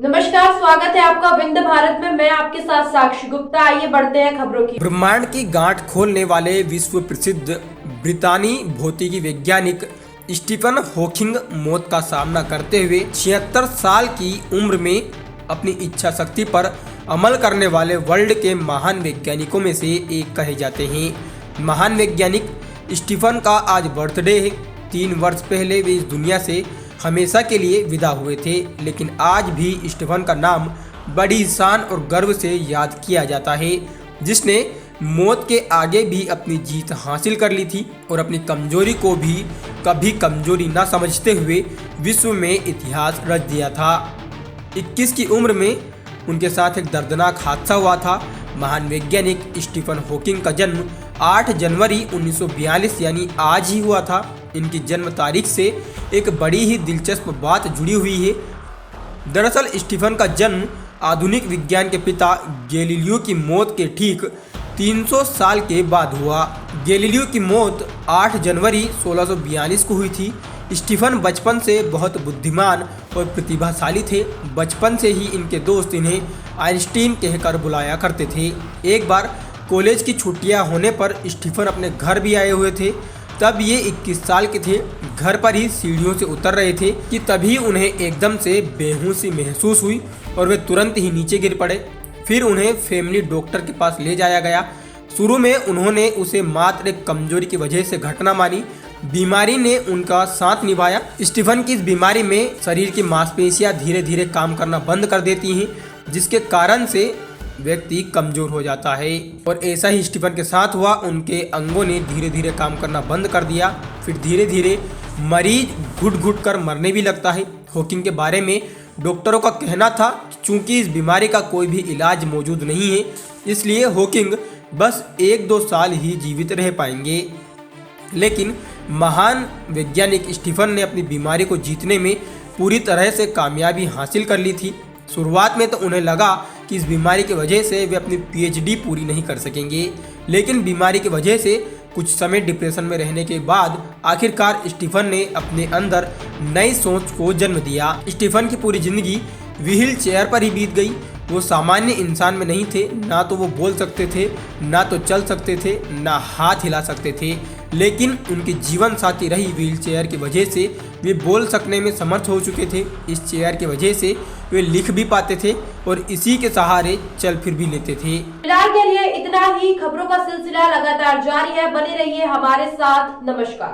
नमस्कार, स्वागत है आपका विंध्य भारत में। मैं आपके साथ साक्षी गुप्ता। आइए बढ़ते हैं खबरों की। ब्रह्मांड की गांठ खोलने वाले विश्व प्रसिद्ध ब्रितानी भौतिकी वैज्ञानिक स्टीफन हॉकिंग मौत का सामना करते हुए 76 साल की उम्र में अपनी इच्छा शक्ति पर अमल करने वाले वर्ल्ड के महान वैज्ञानिकों में से एक कहे जाते हैं। महान वैज्ञानिक स्टीफन का आज बर्थडे है। 3 वर्ष पहले वे इस दुनिया से हमेशा के लिए विदा हुए थे, लेकिन आज भी स्टीफन का नाम बड़ी शान और गर्व से याद किया जाता है, जिसने मौत के आगे भी अपनी जीत हासिल कर ली थी और अपनी कमजोरी को भी कभी कमजोरी न समझते हुए विश्व में इतिहास रच दिया था। 21 की उम्र में उनके साथ एक दर्दनाक हादसा हुआ था। महान वैज्ञानिक स्टीफन हॉकिंग का जन्म 8 जनवरी 1942 यानी आज ही हुआ था। इनकी जन्म तारीख से एक बड़ी ही दिलचस्प बात जुड़ी हुई है। दरअसल स्टीफन का जन्म आधुनिक विज्ञान के पिता गैलीलियो की मौत के ठीक 300 साल के बाद हुआ। गैलीलियो की मौत 8 जनवरी 1642 को हुई थी। स्टीफन बचपन से बहुत बुद्धिमान और प्रतिभाशाली थे। बचपन से ही इनके दोस्त इन्हें आइंस्टीन कहकर बुलाया करते थे। एक बार कॉलेज की छुट्टियां होने पर स्टीफन अपने घर भी आए हुए थे। तब ये 21 साल के थे। घर पर ही सीढ़ियों से उतर रहे थे कि तभी उन्हें एकदम से बेहोशी महसूस हुई और वे तुरंत ही नीचे गिर पड़े। फिर उन्हें फैमिली डॉक्टर के पास ले जाया गया। शुरू में उन्होंने उसे मात्र एक कमजोरी की वजह से घटना मानी। बीमारी ने उनका साथ निभाया। स्टीफन की इस बीमारी में शरीर की मांसपेशियां धीरे धीरे काम करना बंद कर देती हैं, जिसके कारण से व्यक्ति कमजोर हो जाता है। और ऐसा ही स्टीफन के साथ हुआ। उनके अंगों ने धीरे धीरे काम करना बंद कर दिया। फिर धीरे धीरे मरीज घुट घुट कर मरने भी लगता है। हॉकिंग के बारे में डॉक्टरों का कहना था चूंकि इस बीमारी का कोई भी इलाज मौजूद नहीं है, इसलिए हॉकिंग बस 1-2 साल ही जीवित रह पाएंगे। लेकिन महान वैज्ञानिक स्टीफन ने अपनी बीमारी को जीतने में पूरी तरह से कामयाबी हासिल कर ली थी। शुरुआत में तो उन्हें लगा कि इस बीमारी की वजह से वे अपनी पीएचडी पूरी नहीं कर सकेंगे, लेकिन बीमारी की वजह से कुछ समय डिप्रेशन में रहने के बाद आखिरकार स्टीफन ने अपने अंदर नई सोच को जन्म दिया। स्टीफन की पूरी जिंदगी व्हील चेयर पर ही बीत गई। वो सामान्य इंसान में नहीं थे। ना तो वो बोल सकते थे, ना तो चल सकते थे, ना हाथ हिला सकते थे, लेकिन उनके जीवन साथी रही व्हील चेयर की वजह से वे बोल सकने में समर्थ हो चुके थे। इस चेयर की वजह से वे लिख भी पाते थे और इसी के सहारे चल फिर भी लेते थे। फिलहाल के लिए इतना ही। खबरों का सिलसिला लगातार जारी है। बने रहिए हमारे साथ। नमस्कार।